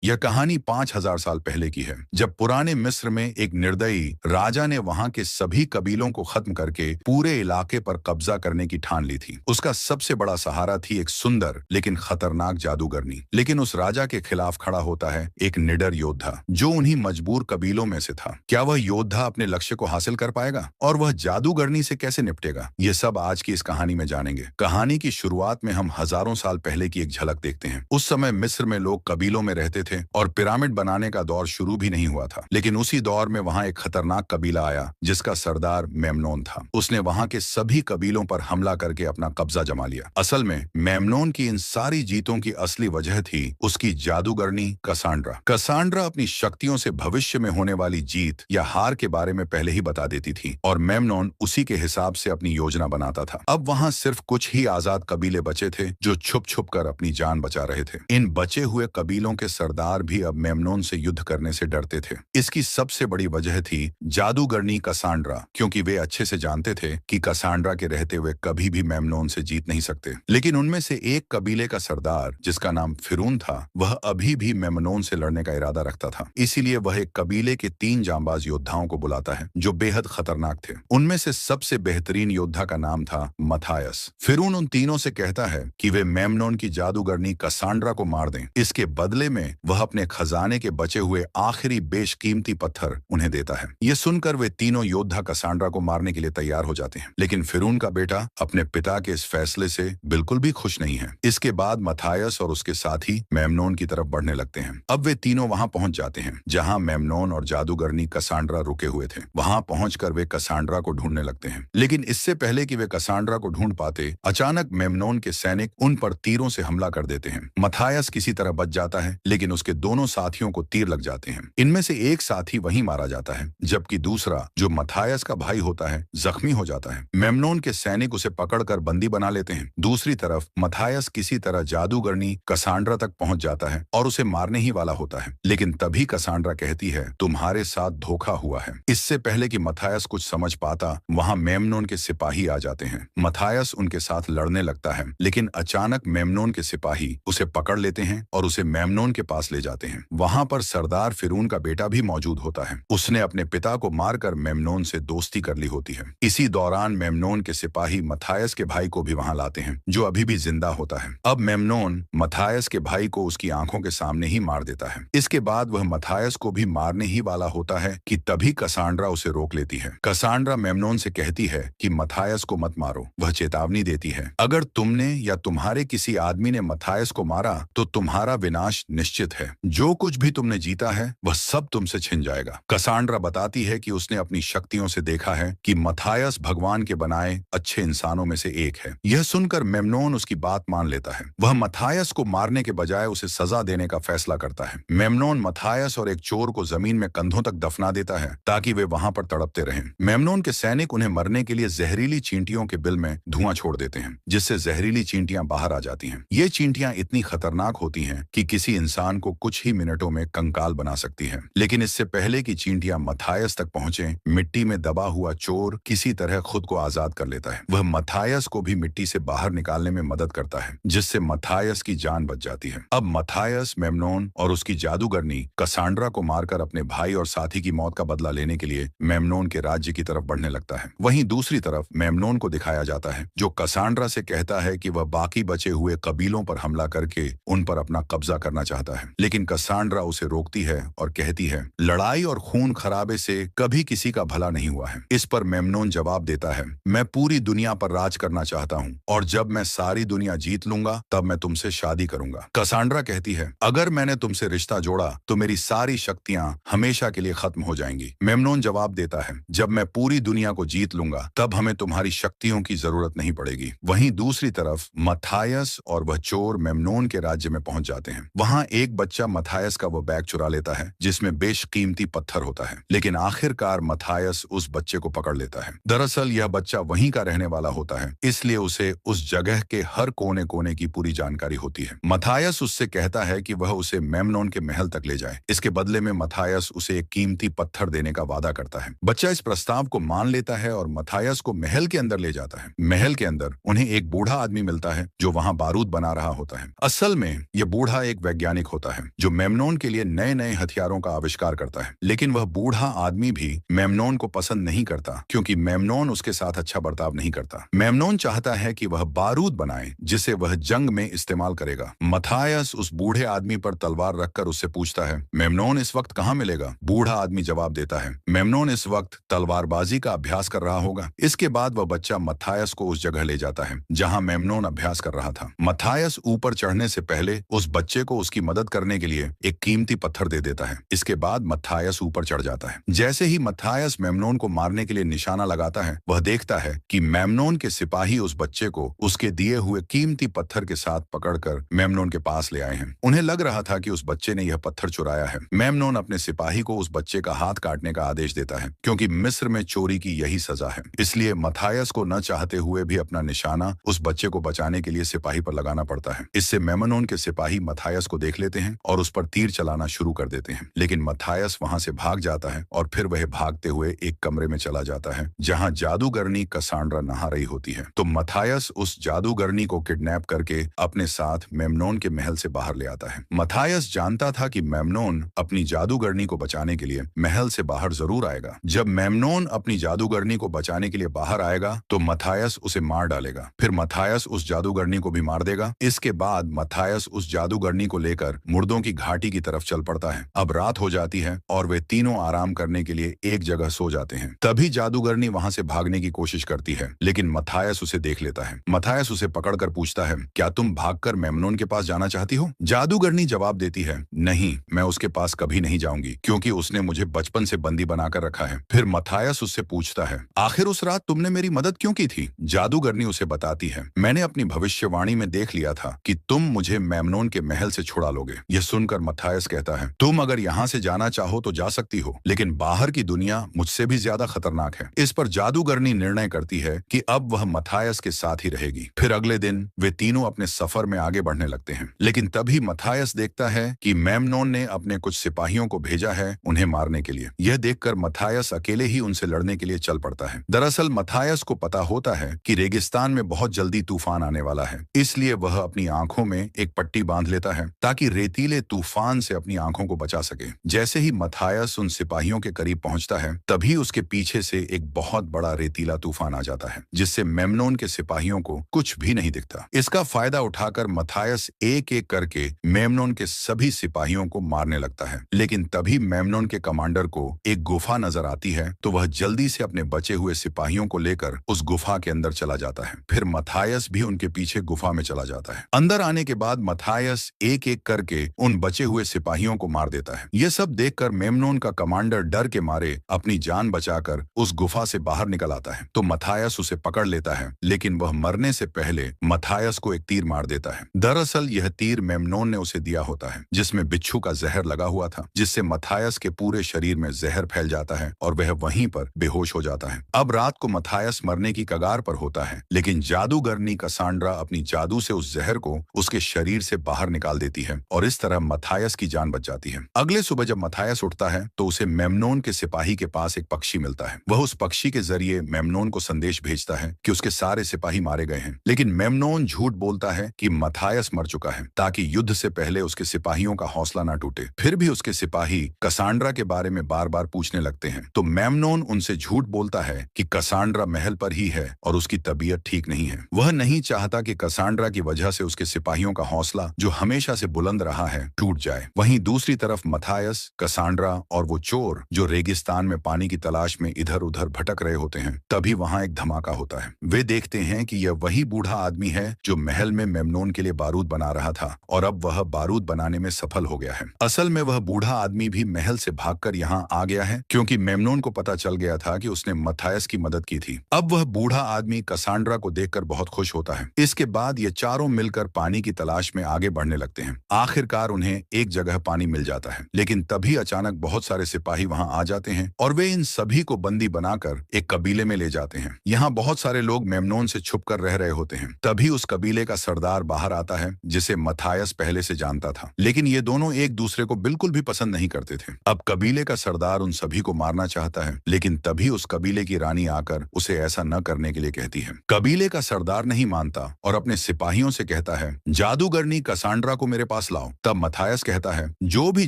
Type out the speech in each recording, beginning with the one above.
यह कहानी 5000 साल पहले की है, जब पुराने मिस्र में एक निर्दयी राजा ने वहां के सभी कबीलों को खत्म करके पूरे इलाके पर कब्जा करने की ठान ली थी। उसका सबसे बड़ा सहारा थी एक सुंदर लेकिन खतरनाक जादूगरनी। लेकिन उस राजा के खिलाफ खड़ा होता है एक निडर योद्धा जो उन्हीं मजबूर कबीलों में से था। क्या वह योद्धा अपने लक्ष्य को हासिल कर पाएगा और वह जादूगरनी से कैसे निपटेगा? ये सब आज की इस कहानी में जानेंगे। कहानी की शुरुआत में हम हजारों साल पहले की एक झलक देखते हैं। उस समय मिस्र में लोग कबीलों में रहते थे और पिरामिड बनाने का दौर शुरू भी नहीं हुआ था। लेकिन उसी दौर में वहां एक खतरनाक कबीला आया जिसका सरदार मेमनोन था। उसने वहां के सभी कबीलों पर हमला करके अपना कब्जा जमा लिया। असल में मेमनोन की इन सारी जीतों की असली वजह थी उसकी जादूगरनी कसांड्रा। कसांड्रा अपनी शक्तियों से भविष्य में होने वाली जीत या हार के बारे में पहले ही बता देती थी और मेमनोन उसी के हिसाब से अपनी योजना बनाता था। अब वहां सिर्फ कुछ ही आजाद कबीले बचे थे जो छुप छुप कर अपनी जान बचा रहे थे। इन बचे हुए कबीलों के सरदार भी अब मेमनोन से युद्ध करने से डरते थे। इसकी सबसे बड़ी वजह थी जादूगरनी कसांड्रा, क्योंकि वे अच्छे से जानते थे कि कसांड्रा के रहते हुए कभी भी मेमनोन से जीत नहीं सकते। लेकिन उनमें से एक कबीले का सरदार जिसका नाम फिरून था, वह अभी भी मेमनोन से लड़ने का इरादा रखता था। इसीलिए वह एक कबीले के 3 जांबाज योद्धाओं को बुलाता है जो बेहद खतरनाक थे। उनमें से सबसे बेहतरीन योद्धा का नाम था मथायस। फिरून उन तीनों से कहता है कि वे मेमनोन की जादूगरनी कसांड्रा को मार दें। इसके बदले में वह अपने खजाने के बचे हुए आखिरी बेशकीमती पत्थर उन्हें देता है। ये सुनकर वे तीनों योद्धा कसांड्रा को मारने के लिए तैयार हो जाते हैं। लेकिन फिरून का बेटा अपने पिता के इस फैसले से बिल्कुल भी खुश नहीं है। इसके बाद मथायस और उसके साथी मेमनोन की तरफ बढ़ने लगते हैं। अब वे तीनों वहां पहुंच जाते हैं जहां मेमनोन और जादूगरनी कसांड्रा रुके हुए थे। वहां पहुंचकर वे कसांड्रा को ढूंढने लगते हैं। लेकिन इससे पहले कि वे कसांड्रा को ढूंढ पाते, अचानक मेमनोन के सैनिक उन पर तीरों से हमला कर देते हैं। मथायस किसी तरह बच जाता है, लेकिन उसके दोनों साथियों को तीर लग जाते हैं। इनमें से एक साथी वहीं मारा जाता है, जबकि दूसरा, जो मथायस का भाई होता है, जख्मी हो जाता है। मेमनोन के सैनिक उसे पकड़कर बंदी बना लेते हैं। दूसरी तरफ मथायस किसी तरह जादूगरनी कसांड्रा तक पहुंच जाता है और उसे मारने ही वाला होता है। लेकिन तभी कसांड्रा कहती है, तुम्हारे साथ धोखा हुआ है। इससे पहले कि मथायस कुछ समझ पाता, वहां मेमनोन के सिपाही आ जाते हैं। मथायस उनके साथ लड़ने लगता है, लेकिन अचानक मेमनोन के सिपाही उसे पकड़ लेते हैं और उसे मेमनोन के पास ले जाते हैं। वहां पर सरदार फिरून का बेटा भी मौजूद होता है। उसने अपने पिता को मारकर मेमनोन से दोस्ती कर ली होती है। इसी दौरान मेमनोन के सिपाही मथायस के भाई को भी वहां लाते हैं, जो अभी भी जिंदा होता है। अब मेमनोन मथायस के भाई को उसकी आंखों के सामने ही मार देता है। इसके बाद वह मथायस को भी मारने ही वाला होता है कि तभी कसांड्रा उसे रोक लेती है। कसांड्रा मेमनोन से कहती है कि मथायस को मत मारो। वह चेतावनी देती है, अगर तुमने या तुम्हारे किसी आदमी ने मथायस को मारा तो तुम्हारा विनाश निश्चित है। जो कुछ भी तुमने जीता है वह सब तुमसे छिन जाएगा। कसांड्रा बताती है कि उसने अपनी शक्तियों से देखा है कि मथायस भगवान के बनाए अच्छे इंसानों में से एक है। यह सुनकर मेमनोन उसकी बात मान लेता है। वह मथायस को मारने के बजाय उसे सजा देने का फैसला करता है। मेमनोन मथायस और एक चोर को जमीन में कंधों तक दफना देता है ताकि वे वहां पर तड़पते रहें। मेमनोन के सैनिक उन्हें मरने के लिए जहरीली चींटियों के बिल में धुआं छोड़ देते हैं, जिससे जहरीली चींटियां बाहर आ जाती हैं। ये चींटियां इतनी खतरनाक होती हैं कि किसी इंसान को कुछ ही मिनटों में कंकाल बना सकती हैं। लेकिन इससे पहले कि चींटियां मथायस तक पहुंचे, मिट्टी में दबा हुआ चोर किसी तरह खुद को आजाद कर लेता है। वह मथायस को भी मिट्टी से बाहर निकालने में मदद करता है, जिससे मथायस की जान बच जाती है। अब मथायस मेमनोन और उसकी जादूगरनी कसांड्रा को मारकर अपने भाई और साथी की मौत का बदला लेने के लिए मेमनोन के राज्य की तरफ बढ़ने लगता है। वहीं दूसरी तरफ मेमनोन को दिखाया जाता है, जो कसांड्रा से कहता है कि वह बाकी बचे हुए कबीलों पर हमला करके उन पर अपना कब्जा करना चाहता है। लेकिन कसांड्रा उसे रोकती है और कहती है, लड़ाई और खून खराबे से कभी किसी का भला नहीं हुआ है। इस पर मेमनोन जवाब देता है, मैं पूरी दुनिया पर राज करना चाहता हूँ और जब मैं सारी दुनिया जीत लूंगा तब मैं तुमसे शादी करूंगा। कसांड्रा कहती है, अगर मैंने तुमसे रिश्ता जोड़ा तो मेरी सारी शक्तियां हमेशा के लिए खत्म हो जाएंगी। मेमनोन जवाब देता है, जब मैं पूरी दुनिया को जीत लूंगा तब हमें तुम्हारी शक्तियों की जरूरत नहीं पड़ेगी। वहीं दूसरी तरफ मथायस और वह चोर मेमनोन के राज्य में पहुंच जाते हैं। वहां एक बच्चा मथायस का वो बैग चुरा लेता है जिसमें बेशकीमती पत्थर होता है। लेकिन आखिरकार मथायस उस बच्चे को पकड़ लेता है। दरअसल यह बच्चा वहीं का रहने वाला होता है, इसलिए उसे उस जगह के हर कोने कोने की पूरी जानकारी होती है। मथायस उससे कहता है कि वह उसे मेमनोन के महल तक ले जाए। इसके बदले में मथायस उसे एक कीमती पत्थर देने का वादा करता है। बच्चा इस प्रस्ताव को मान लेता है और मथायस को महल के अंदर ले जाता है। महल के अंदर उन्हें एक बूढ़ा आदमी मिलता है जो वहां बारूद बना रहा होता है। असल में यह बूढ़ा एक वैज्ञानिक होता है है जो मेमनोन के लिए नए नए हथियारों का आविष्कार करता है। लेकिन वह बूढ़ा आदमी भी मेमनोन को पसंद नहीं करता क्योंकि मेमनोन उसके साथ अच्छा बर्ताव नहीं करता। मेमनोन चाहता है कि वह बारूद बनाए जिसे वह जंग में इस्तेमाल करेगा। मथायस उस बूढ़े आदमी पर तलवार रखकर उससे पूछता है, मेमनोन इस वक्त कहाँ मिलेगा? बूढ़ा आदमी जवाब देता है, मेमनोन इस वक्त तलवारबाजी का अभ्यास कर रहा होगा। इसके बाद वह बच्चा मथायस को उस जगह ले जाता है जहां मेमनोन अभ्यास कर रहा था। मथायस ऊपर चढ़ने से पहले उस बच्चे को उसकी मदद करने के लिए एक कीमती पत्थर दे देता है। इसके बाद मथायस ऊपर चढ़ जाता है। जैसे ही मथायस मेमनोन को मारने के लिए निशाना लगाता है, वह देखता है कि मेमनोन के सिपाही उस बच्चे को उसके दिए हुए कीमती पत्थर के साथ पकड़कर मेमनोन के पास ले आए हैं। उन्हें लग रहा था कि उस बच्चे ने यह पत्थर चुराया है। मेमनोन अपने सिपाही को उस बच्चे का हाथ काटने का आदेश देता है क्योंकि मिस्र में चोरी की यही सजा है। इसलिए मथायस को न चाहते हुए भी अपना निशाना उस बच्चे को बचाने के लिए सिपाही पर लगाना पड़ता है। इससे मेमनोन के सिपाही मथायस को देख लेते हैं और उस पर तीर चलाना शुरू कर देते हैं। लेकिन मथायस वहां से भाग जाता है और फिर वह भागते हुए एक कमरे में चला जाता है जहां जादूगरनी कसांड्रा नहा रही होती है। तो मथायस उस जादूगरनी को किडनैप करके अपने साथ मेमनोन के महल से बाहर ले आता है। मथायस जानता था कि मेमनोन अपनी जादूगरनी को बचाने के लिए महल से बाहर जरूर आएगा। जब मेमनोन अपनी जादूगरनी को बचाने के लिए बाहर आएगा तो मथायस उसे मार डालेगा। फिर मथायस उस जादूगरनी को भी मार देगा। इसके बाद मथायस उस जादूगरनी को लेकर मुर्दों की घाटी की तरफ चल पड़ता है। अब रात हो जाती है और वे तीनों आराम करने के लिए एक जगह सो जाते हैं। तभी जादूगरनी वहां से भागने की कोशिश करती है, लेकिन मथायस उसे देख लेता है। मथायस उसे पकड़कर पूछता है, क्या तुम भागकर मेमनोन के पास जाना चाहती हो? जादूगरनी जवाब देती है, नहीं, मैं उसके पास कभी नहीं जाऊंगी क्योंकि उसने मुझे बचपन से बंदी बनाकर रखा है। फिर मथायस उससे पूछता है, आखिर उस रात तुमने मेरी मदद क्यों की थी? जादूगरनी उसे बताती है, मैंने अपनी भविष्यवाणी में देख लिया था कि तुम मुझे मेमनोन के महल से छुड़ा लोगे। यह सुनकर मथायस कहता है, तुम अगर यहाँ से जाना चाहो तो जा सकती हो, लेकिन बाहर की दुनिया मुझसे भी ज्यादा खतरनाक है। इस पर जादूगरनी निर्णय करती है कि अब वह मथायस के साथ ही रहेगी। फिर अगले दिन वे तीनों अपने सफर में आगे बढ़ने लगते हैं। लेकिन तभी मथायस देखता है कि मेमनोन ने अपने कुछ सिपाहियों को भेजा है उन्हें मारने के लिए। यह देखकर मथायस अकेले ही उनसे लड़ने के लिए चल पड़ता है। दरअसल मथायस को पता होता है कि रेगिस्तान में बहुत जल्दी तूफान आने वाला है, इसलिए वह अपनी आंखों में एक पट्टी बांध लेता है ताकि रेतीले तूफान से अपनी आंखों को बचा सके। जैसे ही मथायस उन सिपाहियों के करीब पहुंचता है, तभी उसके पीछे से एक बहुत बड़ा रेतीला तूफान आ जाता है जिससे मेमनोन के सिपाहियों को कुछ भी नहीं दिखता। इसका फायदा उठाकर मथायस एक एक करके मेमनोन के सभी सिपाहियों को मारने लगता है। लेकिन तभी मेमनोन के कमांडर को एक गुफा नजर आती है तो वह जल्दी से अपने बचे हुए सिपाहियों को लेकर उस गुफा के अंदर चला जाता है। फिर मथायस भी उनके पीछे गुफा में चला जाता है। अंदर आने के बाद मथायस एक एक करके उन बचे हुए सिपाहियों को मार देता है। यह सब देखकर मेमनोन का कमांडर डर के मारे अपनी जान बचाकर उस गुफा से बाहर निकल आता है। तो मथायस उसे पकड़ लेता है, लेकिन वह मरने से पहले मथायस को एक तीर मार देता है। दरअसल यह तीर मेमनोन ने उसे दिया होता है जिसमें बिच्छू का जहर लगा हुआ था, जिससे मथायस के पूरे शरीर में जहर फैल जाता है और वह वहीं पर बेहोश हो जाता है। अब रात को मथायस मरने की कगार पर होता है, लेकिन जादूगरनी कसांड्रा अपनी जादू से उस जहर को उसके शरीर से बाहर निकाल देती है और इस तरह मथायस की जान बच जाती है। अगले सुबह जब मथायस उठता है तो उसे मेमनोन के सिपाही के पास एक पक्षी मिलता है। वह उस पक्षी के जरिए मेमनोन को संदेश भेजता है कि उसके सारे सिपाही मारे गए हैं, लेकिन मेमनोन झूठ बोलता है कि मथायस मर चुका है ताकि युद्ध से पहले उसके सिपाहियों का हौसला न टूटे। फिर भी उसके सिपाही कसांड्रा के बारे में बार बार पूछने लगते हैं तो मेमनोन उनसे झूठ बोलता है कि कसांड्रा महल पर ही है और उसकी तबीयत ठीक नहीं है। वह नहीं चाहता कि कसांड्रा की वजह से उसके सिपाहियों का हौसला जो हमेशा से बुलंद रहा है टूट जाए। वहीं दूसरी तरफ मथायस, कसांड्रा और वो चोर जो रेगिस्तान में पानी की तलाश में इधर उधर भटक रहे होते हैं, तभी वहां एक धमाका होता है। वे देखते हैं कि यह वही बूढ़ा आदमी है जो महल में मेमनोन के लिए बारूद बना रहा था और अब वह बारूद बनाने में सफल हो गया है। असल में वह बूढ़ा आदमी भी महल से भागकर यहाँ आ गया है क्योंकि मेमनोन को पता चल गया था कि उसने मथायस की मदद की थी। अब वह बूढ़ा आदमी कसांड्रा को देखकर बहुत खुश होता है। इसके बाद ये चारों मिलकर पानी की तलाश में आगे बढ़ने लगते हैं। आखिरकार उन्हें एक जगह पानी मिल जाता है, लेकिन तभी अचानक बहुत सारे सिपाही वहां आ जाते हैं और वे इन सभी को बंदी बनाकर एक कबीले में ले जाते हैं। यहाँ बहुत सारे लोग मेमनोन से छुपकर रह रहे होते हैं। तभी उस कबीले का सरदार बाहर आता है जिसे मथायस पहले से जानता था, लेकिन ये दोनों एक दूसरे को बिल्कुल भी पसंद नहीं करते थे। अब कबीले का सरदार उन सभी को मारना चाहता है, लेकिन तभी उस कबीले की रानी आकर उसे ऐसा न करने के लिए कहती है। कबीले का सरदार नहीं मानता और अपने सिपाहियों से कहता है, जादूगरनी कसांड्रा को मेरे पास लाओ तब मथायस कहता है, जो भी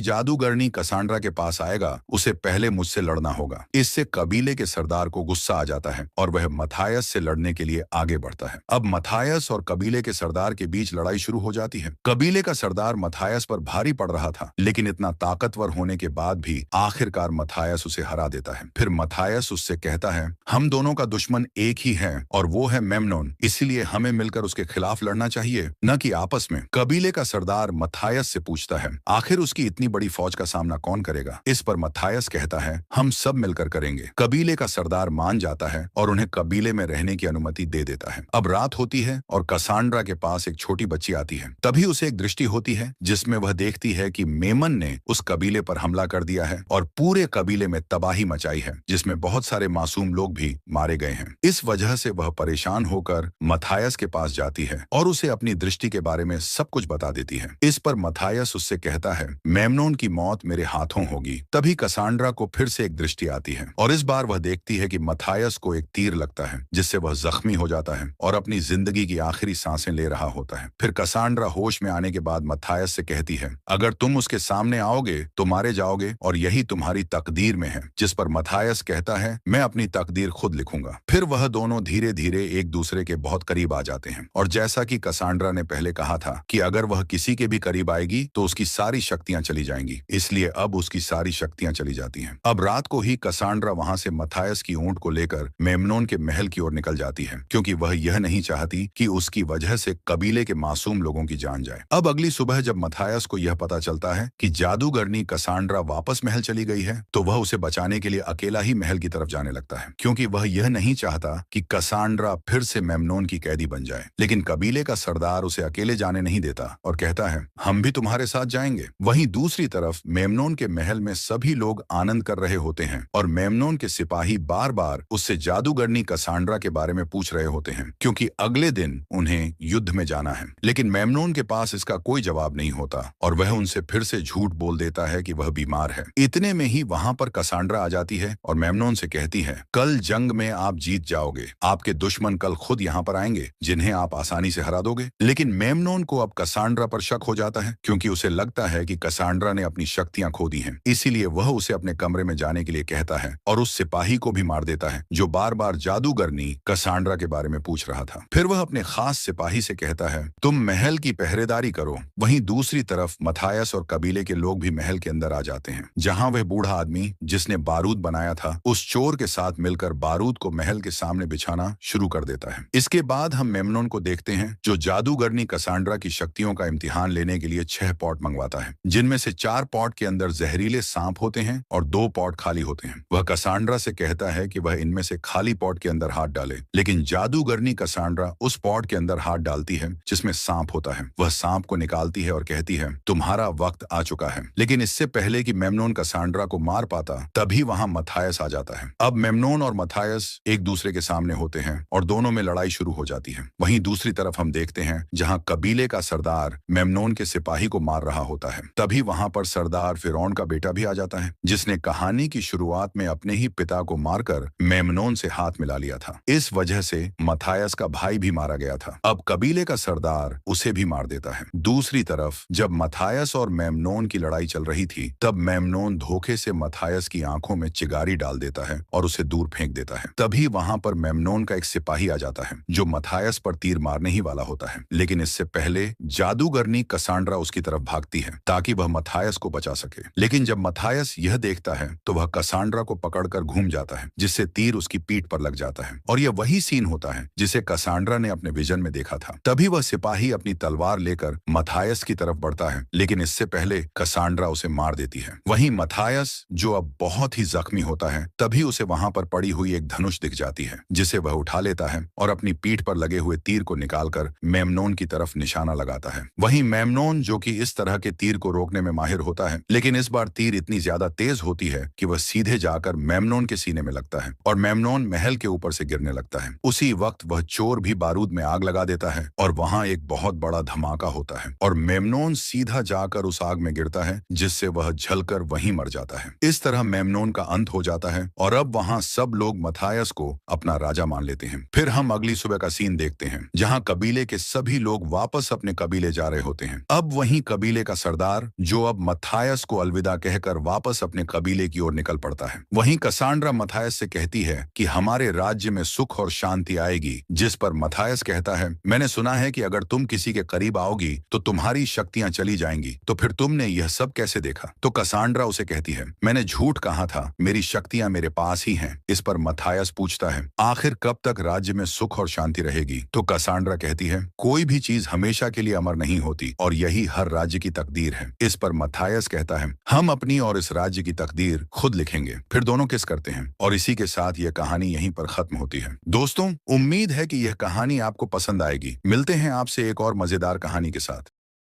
जादूगरनी कसांड्रा के पास आएगा उसे पहले मुझसे लड़ना होगा। इससे कबीले के सरदार को गुस्सा आ जाता है और वह मथायस से लड़ने के लिए आगे बढ़ता है। अब मथायस और कबीले के सरदार के बीच लड़ाई शुरू हो जाती है। कबीले का सरदार मथायस पर भारी पड़ रहा था, लेकिन इतना ताकतवर होने के बाद भी आखिरकार मथायस उसे हरा देता है। फिर मथायस उससे कहता है, हम दोनों का दुश्मन एक ही है और वो है मेमनोन, इसीलिए हमें मिलकर उसके खिलाफ लड़ना चाहिए, न कि आपस में। कबीले का सरदार मथायस से पूछता है, आखिर उसकी इतनी बड़ी फौज का सामना कौन करेगा? इस पर मथायस कहता है, हम सब मिलकर करेंगे। कबीले का सरदार मान जाता है और उन्हें कबीले में रहने की अनुमति दे देता है। अब रात होती है और कसांड्रा के पास एक छोटी बच्ची आती है। तभी उसे एक दृष्टि होती है जिसमें वह देखती है कि मेमन ने उस कबीले पर हमला कर दिया है और पूरे कबीले में तबाही मचाई है, जिसमें बहुत सारे मासूम लोग भी मारे गए हैं। इस वजह से वह परेशान होकर मथायस के पास जाती है और उसे अपनी दृष्टि के बारे में सब कुछ बता देती है। इस पर मथायस उससे कहता है, मेमनोन की मौत मेरे हाथों होगी। तभी कसांड्रा को फिर से एक दृष्टि आती है और इस बार वह देखती है कि मथायस को एक तीर लगता है, जिससे वह जख्मी हो जाता है और अपनी जिंदगी की आखिरी सांसें ले रहा होता है। फिर कसांड्रा होश में आने के बाद मथायस से कहती है, अगर तुम उसके सामने आओगे तो मारे जाओगे और यही तुम्हारी तकदीर में है। जिस पर मथायस कहता है, मैं अपनी तकदीर खुद लिखूंगा। फिर वह दोनों धीरे धीरे एक दूसरे के बहुत करीब आ जाते हैं और जैसा कि कसांड्रा ने पहले कहा था कि अगर वह किसी के भी करीब आएगी तो उसकी सारी शक्तियां चली जाएंगी, इसलिए अब उसकी सारी शक्तियां चली जाती हैं। अब रात को ही कसांड्रा वहां से मथायस की ऊंट को लेकर मेमनोन के महल की ओर निकल जाती है, क्योंकि वह यह नहीं चाहती कि उसकी वजह से कबीले के मासूम लोगों की जान जाए। अब अगली सुबह जब मथायस को यह पता चलता है कि जादूगरनी कसांड्रा वापस महल चली गई है, तो वह उसे बचाने के लिए अकेला ही महल की तरफ जाने लगता है, क्योंकि वह यह नहीं चाहता कि कसांड्रा फिर से मेमनोन की कैदी बन जाए। लेकिन कबीले का सरदार उसे अकेले जाने नहीं देता और कहता है, हम भी तुम्हारे साथ जाएंगे। वहीं दूसरी तरफ मेमनोन के महल में सभी लोग आनंद कर रहे होते हैं और मेमनोन के सिपाही बार बार उससे जादूगरनी कसांड्रा के बारे में पूछ रहे होते हैं, क्योंकि अगले दिन उन्हें युद्ध में जाना है। लेकिन मेमनोन के पास इसका कोई जवाब नहीं होता और वह उनसे फिर से झूठ बोल देता है कि वह बीमार है। इतने में ही वहां पर कसांड्रा आ जाती है और मेमनोन से कहती है, कल जंग में आप जीत जाओगे। आपके दुश्मन कल खुद यहाँ पर आएंगे, जिन्हें आप आसानी से हरा दोगे। लेकिन मेमनोन को अब कसांड्रा पर शक हो जाता है, क्योंकि उसे लगता है कि कसांड्रा ने अपनी शक्तियां खो दी हैं। इसीलिए वह उसे अपने कमरे में जाने के लिए कहता है और उस सिपाही को भी मार देता है जो बार बार जादूगरनी कसांड्रा के बारे में पूछ रहा था। फिर वह अपने खास सिपाही से कहता है, तुम महल की पहरेदारी करो। वहीं दूसरी तरफ मथायस और कबीले के लोग भी महल के अंदर आ जाते हैं, जहां वह बूढ़ा आदमी जिसने बारूद बनाया था उस चोर के साथ मिलकर बारूद को महल के सामने बिछाना शुरू कर देता है। इसके बाद हम मेमनोन को देखते हैं जो जादूगरनी कसांड्रा की शक्तियों का इम्तिहान लेने के लिए 6 पॉट मंगवाता है, जिनमें से 4 पॉट के अंदर जहरीले सांप होते हैं और 2 पॉट खाली होते हैं। वह कसांड्रा से कहता है कि वह इनमें से खाली पॉट के अंदर हाथ डाले, लेकिन जादूगरनी कसांड्रा उस पॉट के अंदर हाथ डालती है जिसमें सांप होता है। वह सांप को निकालती है और कहती है, तुम्हारा वक्त आ चुका है। लेकिन इससे पहले कि मेमनोन कसांड्रा को मार पाता, तभी वहां मथायस आ जाता है। अब मेमनोन और मथायस एक दूसरे के सामने होते हैं और दोनों में लड़ाई शुरू हो जाती है। वहीं दूसरी तरफ हम देखते हैं जहां कबीले का सरदार मेमनोन के सिपाही को मार रहा होता है। तभी वहां पर सरदार फिरौन का बेटा भी आ जाता है, जिसने कहानी की शुरुआत में अपने ही पिता को मारकर मेमनोन से हाथ मिला लिया था। इस वजह से मथायस का भाई भी मारा गया था। अब कबीले का सरदार उसे भी मार देता है। दूसरी तरफ जब मथायस और मेमनोन की लड़ाई चल रही थी, तब मेमनोन धोखे से मथायस की आंखों में चिगारी डाल देता है और उसे दूर फेंक देता है। तभी वहां पर मेमनोन का एक सिपाही आ जाता है जो मथायस पर तीर मारने ही वाला होता है, लेकिन इससे पहले जादूगरनी कसांड्रा उसकी तरफ भागती है ताकि वह मथायस को बचा सके। लेकिन जब मथायस यह देखता है तो वह कसांड्रा को पकड़कर घूम जाता है, जिससे तीर उसकी पीठ पर लग जाता है और यह वही सीन होता है जिसे कसांड्रा ने अपने विजन में देखा था। तभी वह सिपाही अपनी तलवार लेकर मथायस की तरफ बढ़ता है, लेकिन इससे पहले कसांड्रा उसे मार देती है। वहीं मथायस जो अब बहुत ही जख्मी होता है, तभी उसे वहां पर पड़ी हुई एक धनुष दिख जाती है, जिसे वह उठा लेता है और अपनी पीठ पर लगे हुए तीर को निकालकर मेमनोन की तरफ निशाना लगाता है। वहीं मेमनोन जो कि इस तरह के तीर को रोकने में माहिर होता है, लेकिन इस बार तीर इतनी ज्यादा तेज होती है कि वह सीधे जाकर मेमनोन के सीने में लगता है और मेमनोन महल के ऊपर से गिरने लगता है। उसी वक्त वह चोर भी बारूद में आग लगा देता है और वहां एक बहुत बड़ा धमाका होता है और मेमनोन सीधा जाकर उस आग में गिरता है, जिससे वह जलकर वहीं मर जाता है। इस तरह मेमनोन का अंत हो जाता है और अब वहां सब लोग मथायस को अपना राजा मान लेते हैं। फिर हम अगली सुबह का सीन देखते हैं, जहां कबीले के सभी लोग वापस अपने कबीले जा रहे होते हैं। अब वहीं वहीं कबीले का सरदार, जो अब मथायस को अलविदा कहकर वापस अपने कबीले की ओर निकल पड़ता है। वहीं कसांड्रा मथायस से कहती है कि हमारे राज्य में सुख और शांति आएगी, जिस पर मथायस कहता है, मैंने सुना है कि अगर तुम किसी के करीब आओगी तो तुम्हारी शक्तियां चली जाएंगी, तो फिर तुमने यह सब कैसे देखा? तो कसांड्रा उसे कहती है, मैंने झूठ कहा था, मेरी शक्तियां मेरे पास ही हैं। इस पर मथायस पूछता है, आखिर कब तक राज्य में सुख और शांति रहेगी? तो कसांड्रा कहती है, कोई भी चीज हमेशा के लिए अमर नहीं होती और यही हर राज्य की तकदीर है। इस पर मथायस कहता है, हम अपनी और इस राज्य की तकदीर खुद लिखेंगे। फिर दोनों किस करते हैं और इसी के साथ यह कहानी यहीं पर खत्म होती है। दोस्तों, उम्मीद है कि यह कहानी आपको पसंद आएगी। मिलते हैं आपसे एक और मजेदार कहानी के साथ।